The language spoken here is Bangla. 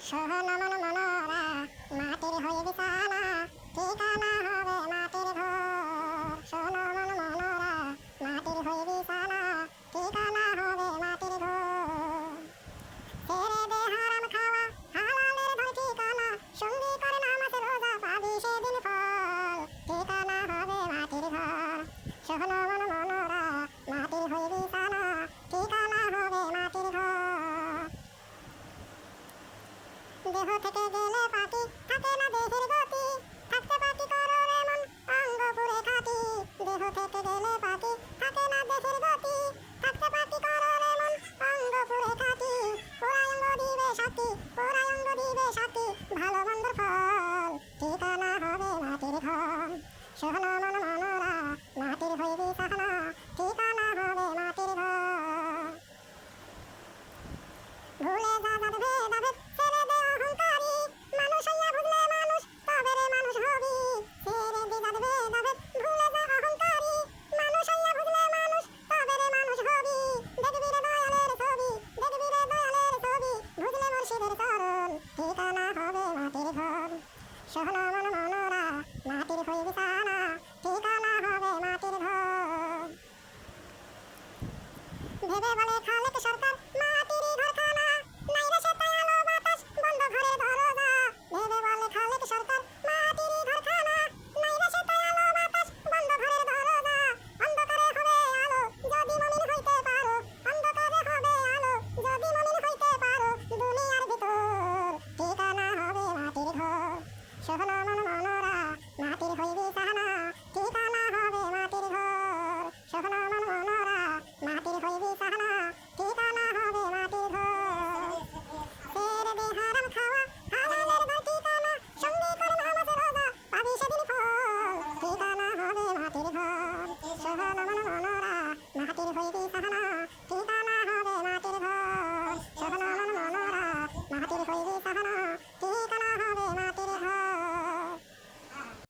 শোনো মন মনোরা, মাটির হয়ে বিছানা, ঠিকানা হবে মাটির ঘর। শোনো মন মনোরা, মাটির হয়ে বিছানা, ঠিকানা হবে মাটির ঘর। ছেড়ে দে হারাম খাওয়া, হালালের ধরে ঠিকানা, সঙ্গী করে নামাজ রোজা, পাবি সেদিন ফল, ঠিকানা হবে মাটির ঘর। শোনো মন মনোরা, মাটির হয়ে বিছানা, ঠিকানা হবে মাটির ঘর। দেহ থেকে গেলে পাটি, থাকে না দেহের গতি, থাকতে পাটি করো এমন অঙ্গ পুরে খাটি। দেহ থেকে গেলে পাটি, থাকে না দেহের গতি, থাকতে পাটি করো এমন অঙ্গ পুরে খাটি। পোড়ায় অঙ্গ দিবে সাথী, পোড়ায় অঙ্গ দিবে সাথী, ভালো মন্দর ফল, ঠিকানা হবে মাটির ঘর। শোনো মন মনোরা, মাটির হয়ে বিছানা, ঠিকানা হবে মাটির ঘর। ভুলে যা যাবে ভেদাভেদ, ছেড়ে দে অহংকারী, মানুষ হইয়া বুঝলে মানুষ, তবে রে মানুষ হবি। ছেড়ে দে যাবে ভেদাভেদ, ভুলে যা অহংকারী, মানুষ হইয়া বুঝলে মানুষ, তবে রে মানুষ হবি। দেখবি রে দয়ালের ছবি, দেখবি রে দয়ালের ছবি, বুঝলে মুর্শিদের চরণ, ঠিকানা হবে মাটির ঘর। শোনো মন মনোরা, মাটির হয়ে বিছানা, ঠিকানা হবে মাটির ঘর। ভেবে বলে